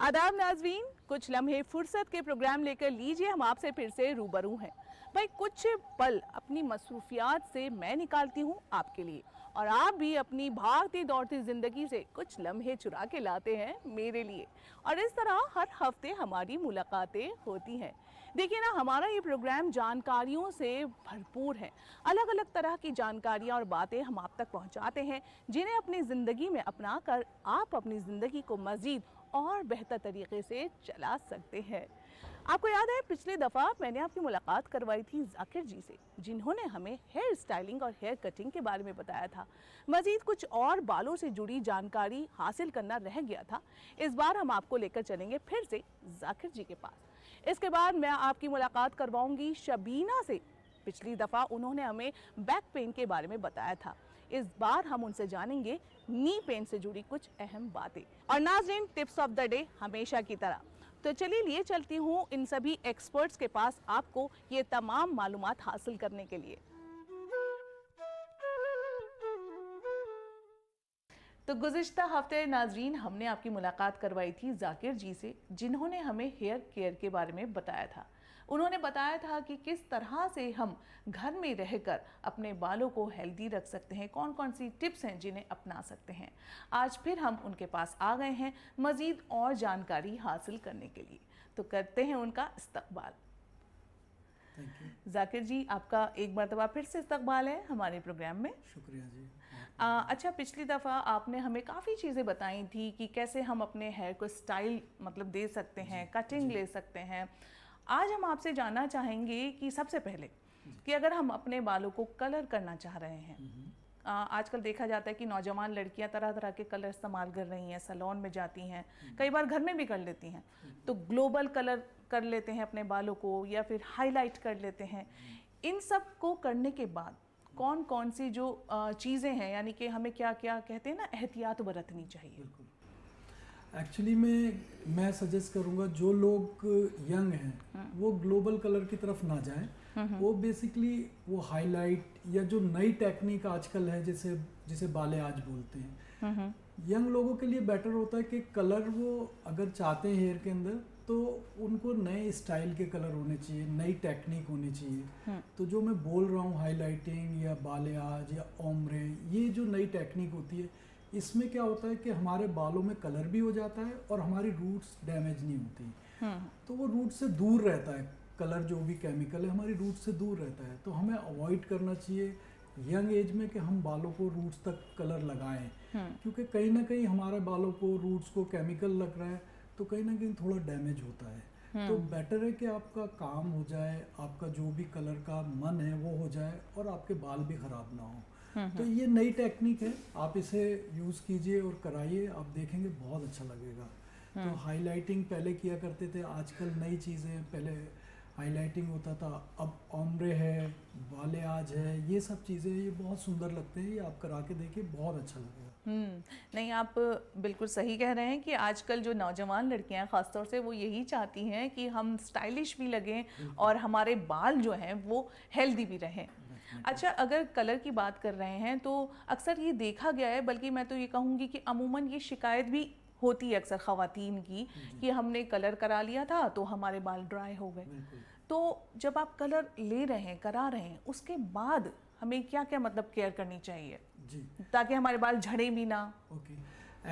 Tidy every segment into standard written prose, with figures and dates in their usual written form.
आदाब नाज़रीन, कुछ लम्हे फुर्सत के प्रोग्राम लेकर लीजिए, हम आपसे फिर से रूबरू हैं। भाई कुछ पल अपनी मसरूफियात से मैं निकालती हूँ आपके लिए, और आप भी अपनी भागती दौड़ती ज़िंदगी से कुछ लम्हे चुरा के लाते हैं मेरे लिए। और इस तरह हर हफ्ते हमारी मुलाकातें होती हैं। देखिए ना, हमारा ये प्रोग्राम जानकारियों से भरपूर है। अलग अलग तरह की जानकारियाँ और बातें हम आप तक पहुँचाते हैं, जिन्हें अपनी ज़िंदगी में अपना कर आप अपनी ज़िंदगी को मज़ीद और बेहतर तरीके से चला सकते हैं। आपको याद है पिछली दफ़ा मैंने आपकी मुलाकात करवाई थी जाकिर जी से, जिन्होंने हमें हेयर स्टाइलिंग और हेयर कटिंग के बारे में बताया था। मज़ीद कुछ और बालों से जुड़ी जानकारी हासिल करना रह गया था। इस बार हम आपको लेकर चलेंगे फिर से जाकिर जी के पास। इसके बाद मैं आपकी मुलाकात करवाऊंगी शबीना से। पिछली दफ़ा उन्होंने हमें बैक पेन के बारे में बताया था। इस बार हम उनसे जानेंगे नी पेन से जुड़ी कुछ अहम बातें। और नाज़रीन, टिप्स ऑफ द डे हमेशा की तरह। तो चलिए लिए चलती हूँ इन सभी एक्सपर्ट्स के पास, आपको ये तमाम मालूमात हासिल करने के लिए। तो गुज़िश्ता हफ्ते नाज़रीन हमने आपकी मुलाकात करवाई थी जाकिर जी से, जिन्होंने हमें हेयर केयर के बारे में बताया था। उन्होंने बताया था कि किस तरह से हम घर में रहकर अपने बालों को हेल्दी रख सकते हैं, कौन कौन सी टिप्स हैं जिन्हें अपना सकते हैं। आज फिर हम उनके पास आ गए हैं मज़ीद और जानकारी हासिल करने के लिए। तो करते हैं उनका इस्तकबाल। जाकिर जी, आपका एक मरतबा फिर से इस्तकबाल है हमारे प्रोग्राम में। शुक्रिया जी। अच्छा, पिछली दफ़ा आपने हमें काफ़ी चीज़ें बताई थी कि कैसे हम अपने हेयर को स्टाइल मतलब दे सकते हैं, कटिंग ले सकते हैं। आज हम आपसे जानना चाहेंगे कि सबसे पहले कि अगर हम अपने बालों को कलर करना चाह रहे हैं, आजकल देखा जाता है कि नौजवान लड़कियां तरह तरह के कलर इस्तेमाल कर रही हैं, सैलून में जाती हैं, कई बार घर में भी कर लेती हैं। तो ग्लोबल कलर कर लेते हैं अपने बालों को, या फिर हाईलाइट कर लेते हैं। इन सब को करने के बाद कौन कौन सी जो चीज़ें हैं, यानी कि हमें क्या क्या कहते हैं ना, एहतियात बरतनी चाहिए? एक्चुअली मैं सजेस्ट करूंगा जो लोग यंग हैं वो ग्लोबल कलर की तरफ ना जाएं। वो बेसिकली वो हाईलाइट या जो नई टेक्निक आजकल है, जिसे बालेआज बोलते हैं, यंग लोगों के लिए बेटर होता है कि कलर वो अगर चाहते हैं हेयर के अंदर, तो उनको नए स्टाइल के कलर होने चाहिए, नई टेक्निक होनी चाहिए। तो जो मैं बोल रहा हूँ हाईलाइटिंग या बालेआज या ओम्ब्रे, ये जो नई टेक्निक होती है, इसमें क्या होता है कि हमारे बालों में कलर भी हो जाता है और हमारी रूट्स डैमेज नहीं होती। तो वो रूट से दूर रहता है, कलर जो भी केमिकल है हमारी रूट से दूर रहता है। तो हमें अवॉइड करना चाहिए यंग एज में कि हम बालों को रूट्स तक कलर लगाएं, क्योंकि कहीं ना कहीं हमारे बालों को रूट्स को केमिकल लग रहा है, तो कहीं ना कहीं थोड़ा डैमेज होता है। तो बेटर है कि आपका काम हो जाए, आपका जो भी कलर का मन है वो हो जाए और आपके बाल भी खराब ना हो। तो ये नई टेक्निक है, आप इसे यूज़ कीजिए और कराइए, आप देखेंगे बहुत अच्छा लगेगा। तो हाईलाइटिंग पहले किया करते थे, आजकल नई चीज़ें, पहले हाईलाइटिंग होता था, अब ओम्ब्रे है, बालेआज है, ये सब चीज़ें ये बहुत सुंदर लगते हैं। ये आप करा के देखिए, बहुत अच्छा लगेगा। नहीं, आप बिल्कुल सही कह रहे हैं कि आजकल जो नौजवान लड़कियां हैं ख़ासतौर से, वो यही चाहती हैं कि हम स्टाइलिश भी लगें और हमारे बाल जो हैं वो हेल्दी भी रहें। अच्छा, अगर कलर की बात कर रहे हैं तो अक्सर ये देखा गया है, बल्कि मैं तो ये कहूँगी कि अमूमन ये शिकायत भी होती है अक्सर ख़वातीन की, कि हमने कलर करा लिया था तो हमारे बाल ड्राई हो गए। तो जब आप कलर ले रहे हैं, करा रहे हैं, उसके बाद हमें क्या क्या मतलब केयर करनी चाहिए जी, ताकि हमारे बाल झड़े भी ना? ओके,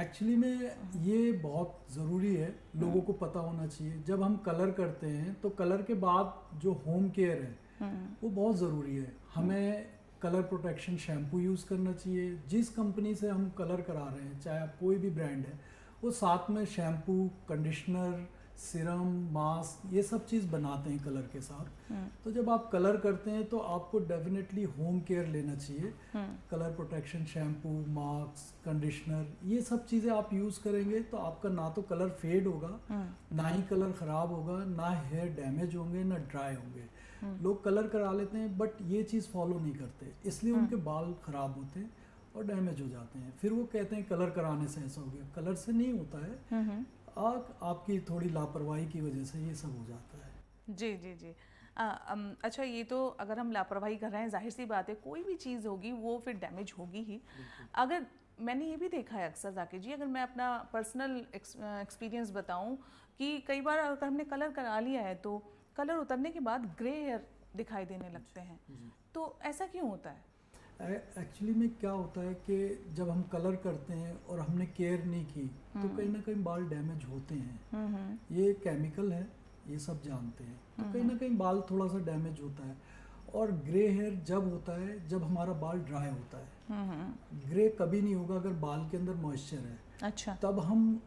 एक्चुअली में ये बहुत ज़रूरी है, लोगों को पता होना चाहिए। जब हम कलर करते हैं तो कलर के बाद जो होम केयर है वो बहुत ज़रूरी है। हमें कलर प्रोटेक्शन शैम्पू यूज़ करना चाहिए। जिस कंपनी से हम कलर करा रहे हैं, चाहे आप कोई भी ब्रांड है, वो साथ में शैम्पू, कंडीशनर, सीरम, मास्क, ये सब चीज़ बनाते हैं कलर के साथ। तो जब आप कलर करते हैं तो आपको डेफिनेटली होम केयर लेना चाहिए। Colour protection shampoo, mask, conditioner, ये सब चीज़ें आप यूज़ करेंगे तो आपका ना तो कलर फेड होगा, ना ही कलर ख़राब होगा, ना हेयर डैमेज होंगे, ना ड्राई होंगे। लोग कलर करा लेते हैं बट ये चीज़ फॉलो नहीं करते, इसलिए उनके बाल ख़राब होते हैं और डैमेज हो जाते हैं। फिर वो कहते हैं कलर कराने से ऐसा हो गया। कलर से नहीं होता है, आपकी थोड़ी लापरवाही की वजह से ये सब हो जाता है। जी जी जी। अच्छा, ये तो अगर हम लापरवाही कर रहे हैं, जाहिर सी बात है कोई भी चीज़ होगी वो फिर डैमेज होगी ही। अगर मैंने ये भी देखा है अक्सर जाकिर जी, अगर मैं अपना पर्सनल एक्सपीरियंस बताऊं कि कई बार अगर हमने कलर करा लिया है तो कलर उतरने के बाद ग्रे हेयर दिखाई देने लगते हैं, तो ऐसा क्यों होता है? एक्चुअली में क्या होता है कि जब हम कलर करते हैं और हमने केयर नहीं की तो कहीं ना कहीं बाल डैमेज होते हैं। ये केमिकल है, ये सब जानते हैं, तो कहीं ना कहीं बाल थोड़ा सा डैमेज होता है। और ग्रे हेयर जब होता है जब हमारा बाल ड्राई होता है। ग्रे कभी नहीं होगा अगर बाल के अंदर मॉइस्चर है। अच्छा। तब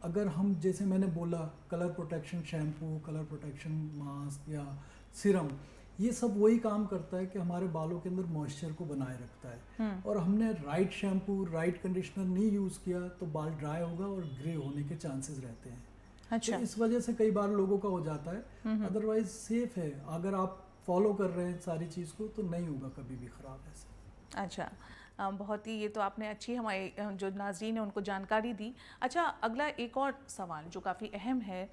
अगर हम जैसे मैंने बोला colour protection shampoo, colour protection mask या सिरम, ये सब वही काम करता है कि हमारे बालों के अंदर मॉइस्चर को बनाए रखता है। और हमने राइट शैम्पू, राइट कंडीशनर नहीं यूज़ किया तो बाल ड्राई होगा और ग्रे होने के चांसेस रहते हैं। अच्छा। तो इस वजह से कई बार लोगों का हो जाता है। अदरवाइज सेफ है, अगर आप फॉलो कर रहे हैं सारी चीज़ को तो नहीं होगा कभी भी ख़राब ऐसा। अच्छा, बहुत ही, ये तो आपने अच्छी हमारे जो नाज़रीन है उनको जानकारी दी। अच्छा, अगला एक और सवाल जो काफ़ी अहम है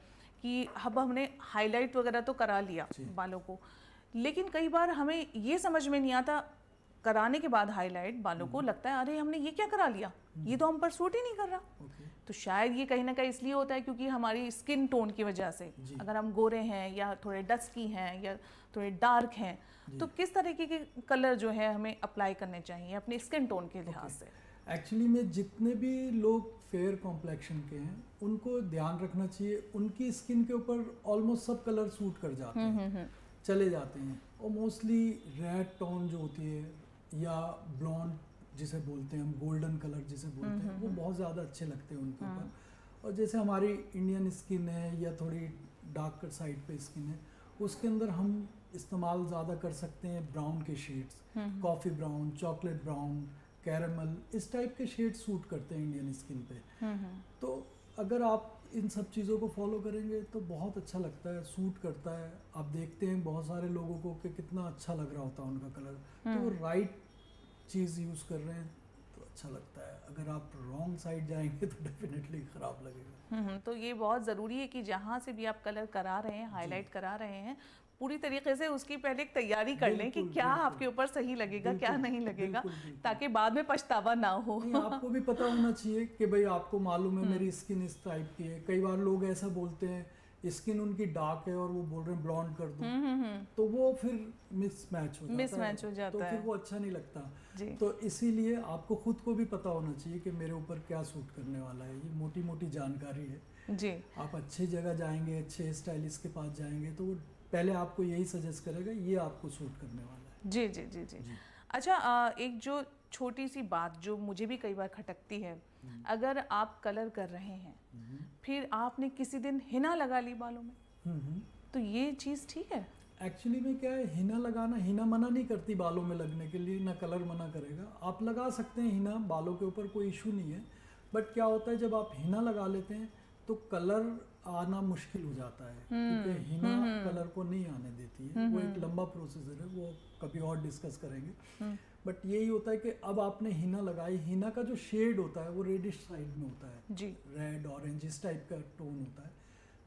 कि अब हमने हाईलाइट वगैरह तो करा लिया बालों को, लेकिन कई बार हमें ये समझ में नहीं आता कराने के बाद हाईलाइट बालों को लगता है अरे हमने ये क्या करा लिया, ये तो हम पर सूट ही नहीं कर रहा। तो शायद ये कहीं ना कहीं इसलिए होता है क्योंकि हमारी स्किन टोन की वजह से, अगर हम गोरे हैं या थोड़े डस्की हैं या थोड़े डार्क हैं, तो किस तरीके के कलर जो है हमें अप्लाई करने चाहिए अपने स्किन टोन के लिहाज से? एक्चुअली में जितने भी लोग फेयर कॉम्प्लेक्शन के हैं उनको ध्यान रखना चाहिए, उनकी स्किन के ऊपर ऑलमोस्ट सब कलर सूट कर जाते हैं, चले जाते हैं। और मोस्टली रेड टोन जो होती है या ब्लॉन्ड जिसे बोलते हैं हम, गोल्डन कलर जिसे बोलते हैं, वो बहुत ज़्यादा अच्छे लगते हैं उनके ऊपर। और जैसे हमारी इंडियन स्किन है या थोड़ी डार्क साइड पे स्किन है, उसके अंदर हम इस्तेमाल ज़्यादा कर सकते हैं ब्राउन के shades, coffee brown, chocolate brown, caramel, इस टाइप के शेड सूट करते हैं इंडियन स्किन पे। तो अगर आप इन सब चीज़ों को फॉलो करेंगे तो बहुत अच्छा लगता है, सूट करता है। आप देखते हैं बहुत सारे लोगों को कि कितना अच्छा लग रहा होता है उनका कलर, तो वो राइट चीज़ यूज़ कर रहे हैं तो अच्छा लगता है। अगर आप रॉन्ग साइड जाएंगे तो डेफिनेटली ख़राब लगेगा। तो ये बहुत ज़रूरी है कि जहाँ से भी आप कलर करा रहे हैं, हाईलाइट करा रहे हैं, पूरी तरीके से उसकी पहले एक तैयारी कर लें कि क्या आपके ऊपर सही लगेगा, क्या नहीं लगेगा, ताकि बाद में पछतावा ना हो। आपको भी पता होना चाहिए कि भाई आपको मालूम है मेरी स्किन इस टाइप की है। कई बार लोग ऐसा बोलते हैं स्किन उनकी डार्क है और वो बोल रहे हैं ब्लॉन्ड कर दो, तो वो फिर मिसमैच हो जाता है, तो फिर वो अच्छा नहीं लगता। तो इसीलिए आपको खुद को भी पता होना चाहिए कि मेरे ऊपर क्या सूट करने वाला है। ये मोटी मोटी जानकारी है जी। आप अच्छी जगह जाएंगे, अच्छे स्टाइलिस्ट के पास जाएंगे तो वो पहले आपको यही सजेस्ट करेगा ये आपको सूट करने वाला है। जी जी जी जी, जी। अच्छा, एक जो छोटी सी बात जो मुझे भी कई बार खटकती है, अगर आप कलर कर रहे हैं फिर आपने किसी दिन हिना लगा ली बालों में, तो ये चीज़ ठीक है? एक्चुअली में क्या है, हिना लगाना, हिना मना नहीं करती बालों में लगने के लिए, ना कलर मना करेगा। आप लगा सकते हैं हिना बालों के ऊपर, कोई इशू नहीं है। बट क्या होता है जब आप हिना लगा लेते हैं तो कलर आना मुश्किल हो जाता है, क्योंकि हिना कलर को नहीं आने देती है। वो एक लंबा प्रोसीजर है, वो कभी और डिस्कस करेंगे। बट यही होता है कि अब आपने हिना लगाई, हिना का जो शेड होता है वो रेडिश साइड में होता है जी, रेड ऑरेंज इस टाइप का टोन होता है।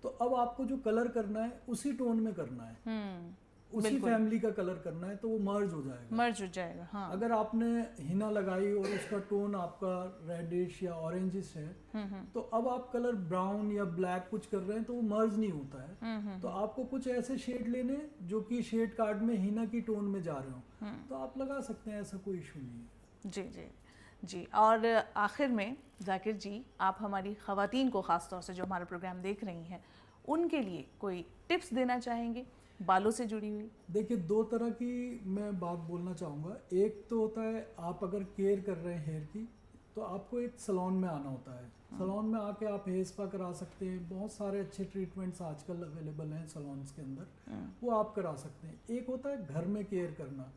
तो अब आपको जो कलर करना है उसी टोन में करना है, उसी फैमिली का कलर करना है, तो वो मर्ज हो जाएगा। हाँ। अगर आपने हिना लगाई और उसका टोन आपका रेडिश या ऑरेंजिश है, तो अब आप कलर ब्राउन या ब्लैक कुछ कर रहे हैं तो वो मर्ज नहीं होता है। तो आपको कुछ ऐसे शेड लेने जो कि शेड कार्ड में हिना की टोन में जा रहे हो, तो आप लगा सकते हैं, ऐसा कोई इशू नहीं है। जी जी जी। और आखिर में जाकिर जी, आप हमारी ख़वातीन को ख़ास तौर से जो हमारा प्रोग्राम देख रही हैं उनके लिए कोई टिप्स देना चाहेंगे बालों से जुड़ी हुई? देखिए, दो तरह की मैं बात बोलना चाहूँगा। एक तो होता है आप अगर केयर कर रहे हैं हेयर की तो आपको एक सैलून में आना होता है। सैलून में आके आप हेयर स्पा करा सकते हैं, बहुत सारे अच्छे ट्रीटमेंट्स आजकल अवेलेबल हैं सैलून्स के अंदर, वो आप करा सकते हैं। एक होता है घर में केयर करना,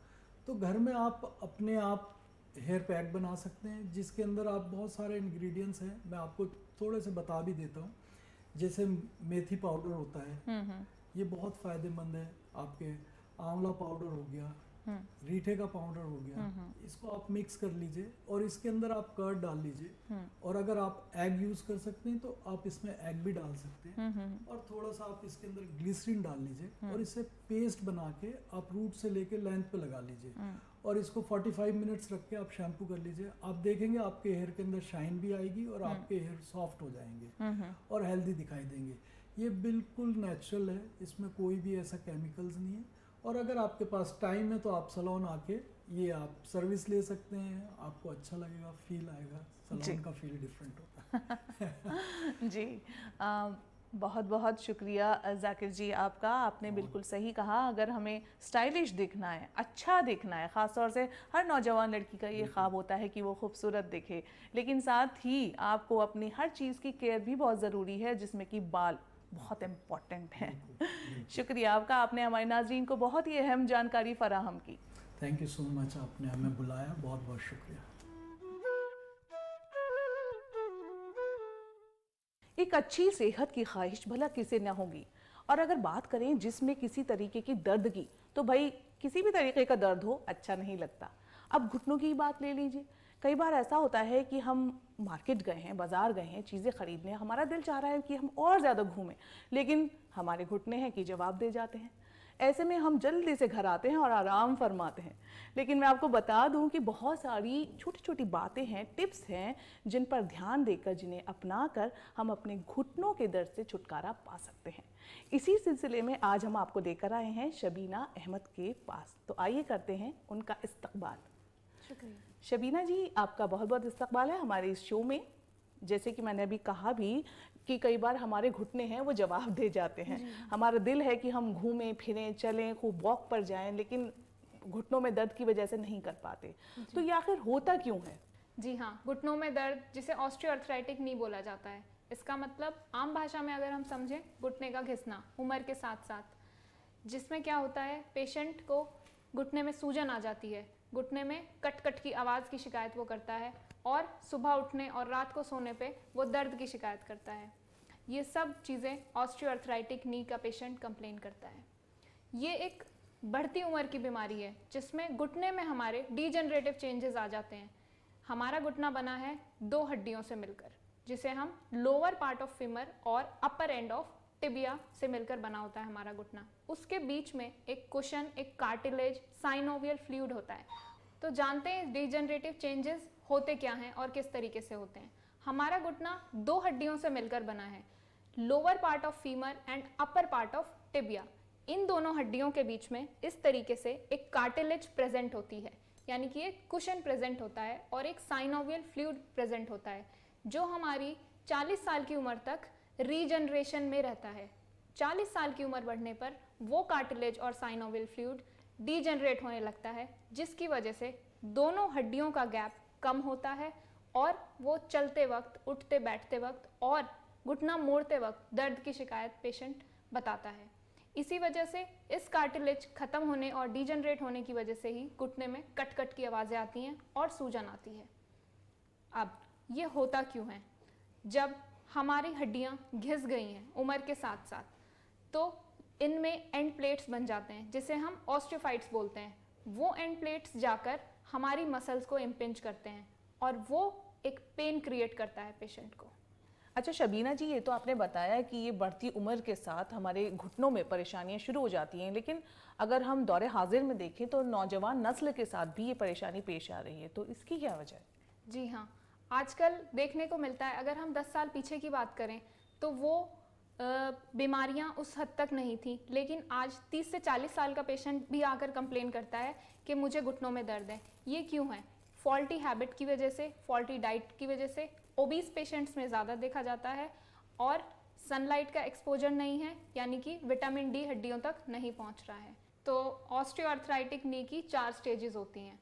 तो घर में आप अपने आप हेयर पैक बना सकते हैं जिसके अंदर आप बहुत सारे इंग्रेडिएंट्स हैं, मैं आपको थोड़े से बता भी देता हूँ। जैसे मेथी पाउडर होता है, ये बहुत फ़ायदेमंद है। आपके आंवला पाउडर हो गया, रीठे का पाउडर हो गया, इसको आप मिक्स कर लीजिए और इसके अंदर आप कर्ड डाल लीजिए। और अगर आप एग यूज कर सकते हैं तो आप इसमें एग भी डाल सकते हैं। और थोड़ा सा आप इसके अंदर ग्लिसरीन डाल लीजिए और इसे पेस्ट बना के आप रूट से लेके लेंथ पे लगा लीजिए और इसको 45 मिनट्स रख के आप शैम्पू कर लीजिए। आप देखेंगे आपके हेयर के अंदर शाइन भी आएगी और आपके हेयर सॉफ्ट हो जाएंगे और हेल्दी दिखाई देंगे। ये बिल्कुल नेचुरल है, इसमें कोई भी ऐसा केमिकल्स नहीं है। और अगर आपके पास टाइम है तो आप सैलून आके ये आप सर्विस ले सकते हैं, आपको अच्छा लगेगा, फील आएगा। सैलून का फील डिफरेंट होता है। जी, बहुत बहुत शुक्रिया जाकिर जी आपका। आपने बिल्कुल सही कहा, अगर हमें स्टाइलिश दिखना है, अच्छा दिखना है, ख़ास तौर से हर नौजवान लड़की का ये ख्वाब होता है कि वो खूबसूरत दिखे, लेकिन साथ ही आपको अपनी हर चीज़ की केयर भी बहुत ज़रूरी है, जिसमें कि बाल बहुत इम्पॉर्टेंट है। शुक्रिया आपका, आपने हमारे नाज़रीन को बहुत ही अहम जानकारी फराहम की। थैंक यू सो मच, आपने हमें बुलाया, बहुत बहुत शुक्रिया। एक अच्छी सेहत की ख्वाहिश भला किसे न होगी। और अगर बात करें जिसमें किसी तरीके की दर्द की, तो भाई किसी भी तरीके का दर्द हो अच्छा नहीं लगता। अब घुटनों की बात ले लीजिए, कई बार ऐसा होता है कि हम मार्केट गए हैं, बाजार गए हैं चीज़ें खरीदने, हमारा दिल चाह रहा है कि हम और ज़्यादा घूमें, लेकिन हमारे घुटने हैं कि जवाब दे जाते हैं। ऐसे में हम जल्दी से घर आते हैं और आराम फरमाते हैं। लेकिन मैं आपको बता दूं कि बहुत सारी छोटी छोटी बातें हैं, टिप्स हैं, जिन पर ध्यान देकर, जिन्हें अपनाकर हम अपने घुटनों के दर्द से छुटकारा पा सकते हैं। इसी सिलसिले में आज हम आपको लेकर आए हैं शबीना अहमद के पास। तो आइए करते हैं उनका इस्तकबाल। शुक्रिया। शबीना जी, आपका बहुत बहुत इस्तकबाल है हमारे इस शो में। जैसे कि मैंने अभी कहा भी कि कई बार हमारे घुटने हैं वो जवाब दे जाते हैं। हमारा दिल है कि हम घूमें फिरें, चलें, खूब वॉक पर जाएं, लेकिन घुटनों में दर्द की वजह से नहीं कर पाते। तो ये आखिर होता क्यों है? जी हाँ, घुटनों में दर्द, जिसे ऑस्टियोआर्थराइटिक नी बोला जाता है, इसका मतलब आम भाषा में अगर हम समझें, घुटने का घिसना उम्र के साथ साथ। जिसमें क्या होता है, पेशेंट को घुटने में सूजन आ जाती है, घुटने में कट कट की आवाज़ की शिकायत वो करता है, और सुबह उठने और रात को सोने पे वो दर्द की शिकायत करता है। ये सब चीज़ें ऑस्टियोआर्थराइटिक नी का पेशेंट कंप्लेन करता है। ये एक बढ़ती उम्र की बीमारी है जिसमें घुटने में हमारे डीजनरेटिव चेंजेस आ जाते हैं। हमारा घुटना बना है 2 हड्डियों से मिलकर, जिसे हम लोअर पार्ट ऑफ फीमर और अपर एंड ऑफ टिबिया से मिलकर बना होता है हमारा घुटना। उसके बीच में एक कुशन, एक कार्टिलेज, साइनोवियल फ्लूइड होता है। तो जानते हैं डीजनरेटिव चेंजेस होते क्या हैं और किस तरीके से होते हैं। हमारा घुटना 2 हड्डियों से मिलकर बना है, lower part of femur and upper part of tibia. इन दोनों हड्डियों के बीच में इस तरीके से एक कार्टिलेज प्रेजेंट होती है, यानी कि एक कुशन प्रेजेंट होता है और एक साइनोवियल फ्लूइड प्रेजेंट होता है, जो हमारी 40 साल की उम्र तक रीजनरेशन में रहता है। 40 साल की उम्र बढ़ने पर वो कार्टिलेज और साइनोवियल फ्लूइड डीजनरेट होने लगता है, जिसकी वजह से दोनों हड्डियों का गैप कम होता है और वो चलते वक्त, उठते बैठते वक्त और घुटना मोड़ते वक्त दर्द की शिकायत पेशेंट बताता है। इसी वजह से इस कार्टिलेज खत्म होने और डीजनरेट होने की वजह से ही घुटने में कट कट की आवाज़ें आती हैं और सूजन आती है। अब ये होता क्यों है? जब हमारी हड्डियाँ घिस गई हैं उम्र के साथ साथ, तो इनमें एंड प्लेट्स बन जाते हैं, जिसे हम ऑस्टियोफाइट्स बोलते हैं। वो एंड प्लेट्स जाकर हमारी मसल्स को इम्पिंज करते हैं और वो एक पेन क्रिएट करता है पेशेंट को। अच्छा शबीना जी, ये तो आपने बताया कि ये बढ़ती उम्र के साथ हमारे घुटनों में परेशानियां शुरू हो जाती हैं, लेकिन अगर हम दौरे हाजिर में देखें तो नौजवान नस्ल के साथ भी ये परेशानी पेश आ रही है, तो इसकी क्या वजह है? जी हाँ, आजकल देखने को मिलता है। अगर हम 10 साल पीछे की बात करें तो वो बीमारियां उस हद तक नहीं थी, लेकिन आज 30 से 40 साल का पेशेंट भी आकर कंप्लेन करता है कि मुझे घुटनों में दर्द है। ये क्यों है? फॉल्टी हैबिट की वजह से, फॉल्टी डाइट की वजह से, ओबीस पेशेंट्स में ज़्यादा देखा जाता है, और सनलाइट का एक्सपोजर नहीं है, यानी कि विटामिन डी हड्डियों तक नहीं पहुंच रहा है। तो ऑस्टियोआर्थराइटिक नी की 4 स्टेजेस होती हैं।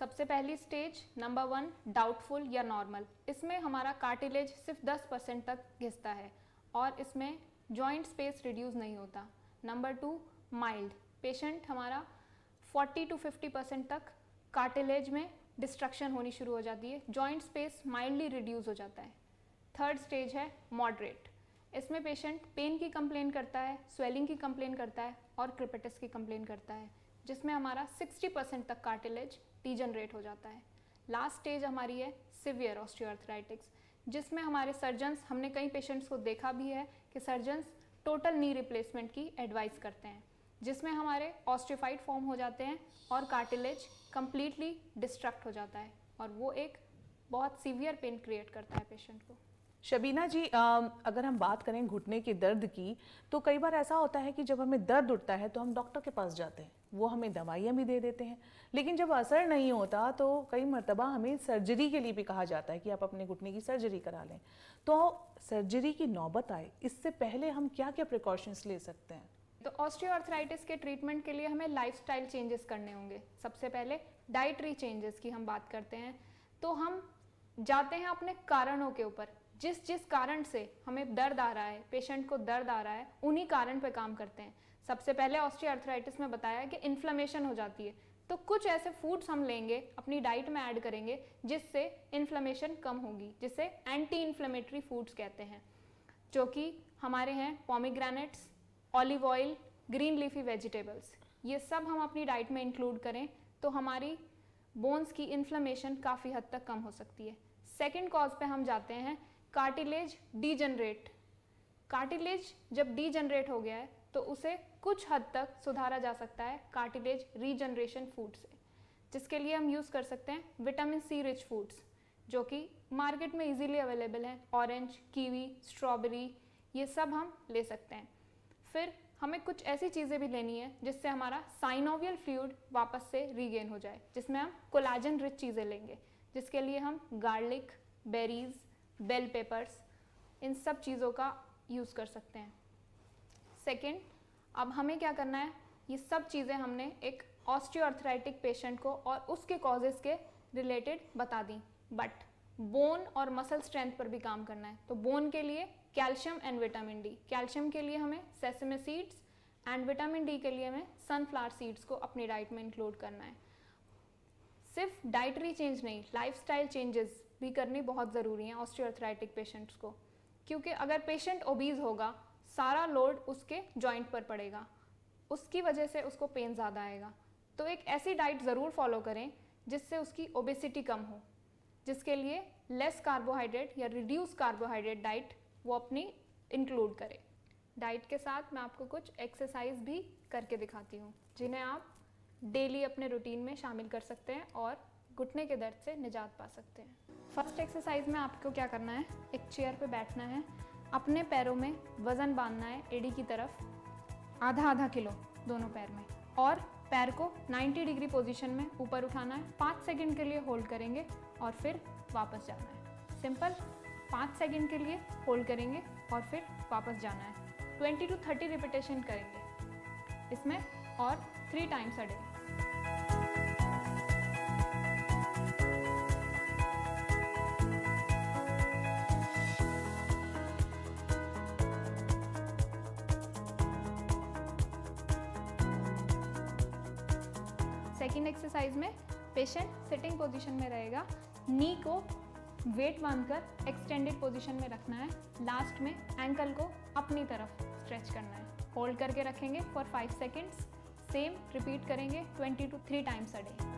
सबसे पहली स्टेज नंबर 1 डाउटफुल या नॉर्मल। इसमें हमारा कार्टिलेज सिर्फ 10% तक घिसता है और इसमें जॉइंट स्पेस रिड्यूस नहीं होता। नंबर 2 माइल्ड, पेशेंट हमारा 40 to 50% तक कार्टिलेज में डिस्ट्रक्शन होनी शुरू हो जाती है, जॉइंट स्पेस माइल्डली रिड्यूस हो जाता है। थर्ड स्टेज है मॉडरेट, इसमें पेशेंट पेन की कंप्लेन करता है, स्वेलिंग की कंप्लेन करता है और क्रिपेटिस की कंप्लेन करता है। जिसमें हमारा 60% तक कार्टिलेज डीजनरेट हो जाता है। लास्ट स्टेज हमारी है सिवियर ऑस्टियोआर्थराइटिस, जिसमें हमारे सर्जन्स, हमने कई पेशेंट्स को देखा भी है कि सर्जन्स टोटल नी रिप्लेसमेंट की एडवाइस करते हैं, जिसमें हमारे ऑस्टियोफाइड फॉर्म हो जाते हैं और कार्टिलेज कंप्लीटली डिस्ट्रक्ट हो जाता है और वो एक बहुत सीवियर पेन क्रिएट करता है पेशेंट को। शबीना जी, अगर हम बात करें घुटने के दर्द की, तो कई बार ऐसा होता है कि जब हमें दर्द उठता है तो हम डॉक्टर के पास जाते हैं, वो हमें दवाइयाँ भी दे देते हैं, लेकिन जब असर नहीं होता तो कई मर्तबा हमें सर्जरी के लिए भी कहा जाता है कि आप अपने घुटने की सर्जरी करा लें। तो सर्जरी की नौबत आए इससे पहले हम क्या क्या प्रिकॉशंस ले सकते हैं? तो ऑस्टियोआर्थराइटिस के ट्रीटमेंट के लिए हमें लाइफस्टाइल चेंजेस करने होंगे। सबसे पहले डाइटरी चेंजेस की हम बात करते हैं, तो हम जाते हैं अपने कारणों के ऊपर। जिस कारण से हमें दर्द आ रहा है, पेशेंट को दर्द आ रहा है, उन्हीं कारण पे काम करते हैं। सबसे पहले ऑस्टियोआर्थराइटिस में बताया कि इन्फ्लेमेशन हो जाती है, तो कुछ ऐसे फूड्स हम लेंगे, अपनी डाइट में ऐड करेंगे जिससे इन्फ्लेमेशन कम होगी, जिसे एंटी इन्फ्लेमेटरी फूड्स कहते हैं, जो कि हमारे हैं pomegranates, olive oil, green leafy vegetables. ये सब हम अपनी डाइट में इंक्लूड करें तो हमारी बोन्स की इन्फ्लेमेशन काफ़ी हद तक कम हो सकती है। सेकेंड कॉज पे हम जाते हैं कार्टिलेज डीजनरेट। कार्टिलेज जब डीजनरेट हो गया है तो उसे कुछ हद तक सुधारा जा सकता है कार्टिलेज रीजनरेशन फूड से, जिसके लिए हम यूज़ कर सकते हैं विटामिन सी रिच फूड्स, जो कि मार्केट में इजीली अवेलेबल हैं। ऑरेंज, कीवी, स्ट्रॉबेरी, ये सब हम ले सकते हैं। फिर हमें कुछ ऐसी चीज़ें भी लेनी है जिससे हमारा साइनोवियल फ्लूइड वापस से रीगेन हो जाए, जिसमें हम कोलाजन रिच चीज़ें लेंगे, जिसके लिए हम गार्लिक, बेरीज, बेल पेपर्स, इन सब चीज़ों का यूज़ कर सकते हैं। सेकेंड, अब हमें क्या करना है, ये सब चीज़ें हमने एक ऑस्टियोआर्थराइटिक पेशेंट को और उसके कॉजेज़ के रिलेटेड बता दी, बट बोन और मसल स्ट्रेंथ पर भी काम करना है। तो बोन के लिए calcium and vitamin D, calcium के लिए हमें sesame seeds and vitamin D के लिए हमें सनफ्लावर सीड्स को अपनी डाइट में इंक्लूड करना है। सिर्फ डाइटरी चेंज नहीं, लाइफस्टाइल चेंजेस भी करनी बहुत ज़रूरी है ऑस्टियोआर्थराइटिक पेशेंट्स को, क्योंकि अगर पेशेंट ओबीज होगा, सारा लोड उसके जॉइंट पर पड़ेगा, उसकी वजह से उसको पेन ज़्यादा आएगा। तो एक ऐसी डाइट ज़रूर फॉलो करें जिससे उसकी ओबेसिटी कम हो, जिसके लिए लेस कार्बोहाइड्रेट या रिड्यूस कार्बोहाइड्रेट डाइट वो अपनी इंक्लूड करें। डाइट के साथ मैं आपको कुछ एक्सरसाइज भी करके दिखाती हूँ, जिन्हें आप डेली अपने रूटीन में शामिल कर सकते हैं और घुटने के दर्द से निजात पा सकते हैं। फर्स्ट एक्सरसाइज में आपको क्या करना है, एक चेयर पे बैठना है, अपने पैरों में वज़न बांधना है एड़ी की तरफ, आधा आधा किलो दोनों पैर में, और पैर को 90 डिग्री पोजीशन में ऊपर उठाना है। 5 सेकंड के लिए होल्ड करेंगे और फिर वापस जाना है। सिंपल, 5 सेकंड के लिए होल्ड करेंगे और फिर वापस जाना है। 20 to 30 रिपीटेशन करेंगे इसमें, और 3 times a day. Second exercise में पेशेंट सिटिंग पोजीशन में रहेगा, नी को वेट बांधकर एक्सटेंडेड पोजीशन में रखना है। लास्ट में एंकल को अपनी तरफ स्ट्रेच करना है। होल्ड करके रखेंगे फॉर 5 सेकेंड्स। सेम रिपीट करेंगे 20 to 3 times a day.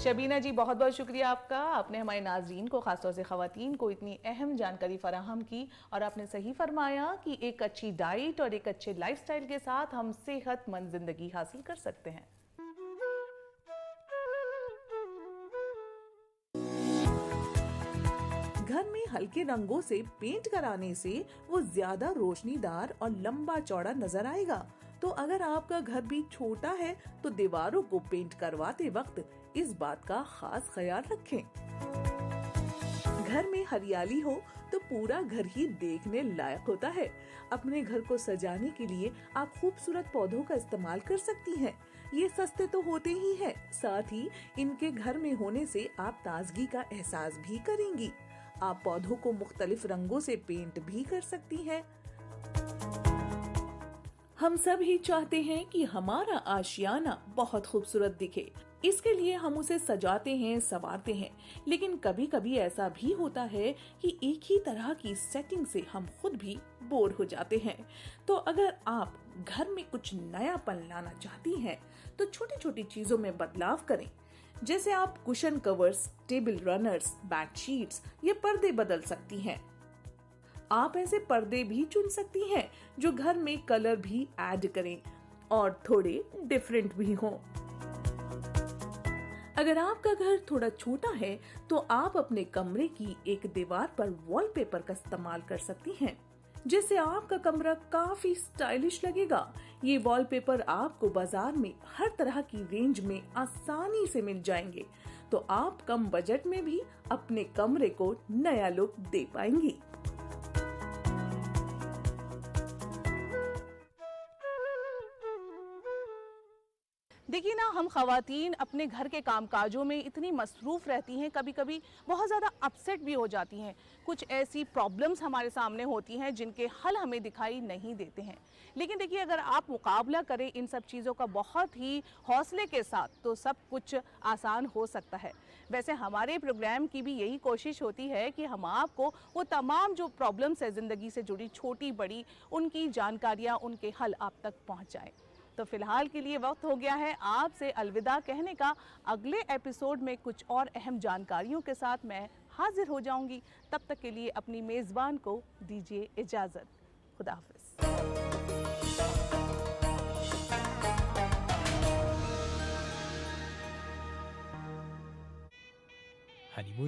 Shabina ji, बहुत बहुत शुक्रिया आपका। आपने हमारे नाज़रीन को, ख़ासतौर से ख़वातीन को, इतनी अहम जानकारी फराहम की, और आपने सही फरमाया कि एक अच्छी डाइट और एक अच्छे लाइफस्टाइल के साथ हम सेहतमंद ज़िंदगी हासिल कर सकते हैं। घर में हल्के रंगों से पेंट कराने से वो ज्यादा रोशनीदार और लंबा चौड़ा नजर आएगा। तो अगर आपका घर भी छोटा है तो दीवारों को पेंट करवाते वक्त इस बात का खास ख्याल रखें। घर में हरियाली हो तो पूरा घर ही देखने लायक होता है। अपने घर को सजाने के लिए आप खूबसूरत पौधों का इस्तेमाल कर सकती हैं। ये सस्ते तो होते ही हैं, साथ ही इनके घर में होने से आप ताजगी का एहसास भी करेंगी। आप पौधों को मुख्तलिफ रंगों से पेंट भी कर सकती हैं। हम सब ही चाहते हैं कि हमारा आशियाना बहुत खूबसूरत दिखे। इसके लिए हम उसे सजाते हैं, संवारते हैं, लेकिन कभी कभी ऐसा भी होता है कि एक ही तरह की सेटिंग से हम खुद भी बोर हो जाते हैं। तो अगर आप घर में कुछ नयापन लाना चाहती हैं, तो छोटी छोटी चीजों में बदलाव करें। जैसे आप cushion covers, table runners, bedsheets या पर्दे बदल सकती हैं। आप ऐसे पर्दे भी चुन सकती हैं जो घर में कलर भी ऐड करें और थोड़े डिफरेंट भी हों। अगर आपका घर थोड़ा छोटा है तो आप अपने कमरे की एक दीवार पर वॉलपेपर का इस्तेमाल कर सकती हैं, जिससे आपका कमरा काफी स्टाइलिश लगेगा। ये वॉलपेपर आपको बाजार में हर तरह की रेंज में आसानी से मिल जाएंगे, तो आप कम बजट में भी अपने कमरे को नया लुक दे पाएंगी। देखिए ना, हम खवातीन अपने घर के कामकाजों में इतनी मसरूफ़ रहती हैं, कभी कभी बहुत ज़्यादा अपसेट भी हो जाती हैं। कुछ ऐसी प्रॉब्लम्स हमारे सामने होती हैं जिनके हल हमें दिखाई नहीं देते हैं। लेकिन देखिए, अगर आप मुकाबला करें इन सब चीज़ों का बहुत ही हौसले के साथ, तो सब कुछ आसान हो सकता है। वैसे हमारे प्रोग्राम की भी यही कोशिश होती है कि हम आपको वो तमाम जो प्रॉब्लम्स है ज़िंदगी से जुड़ी, छोटी बड़ी, उनकी जानकारियाँ, उनके हल आप तक पहुँचाएँ। तो फिलहाल के लिए वक्त हो गया है आपसे अलविदा कहने का। अगले एपिसोड में कुछ और अहम जानकारियों के साथ मैं हाजिर हो जाऊंगी। तब तक के लिए अपनी मेज़बान को दीजिए इजाज़त। खुदा हाफिज़। हनीमून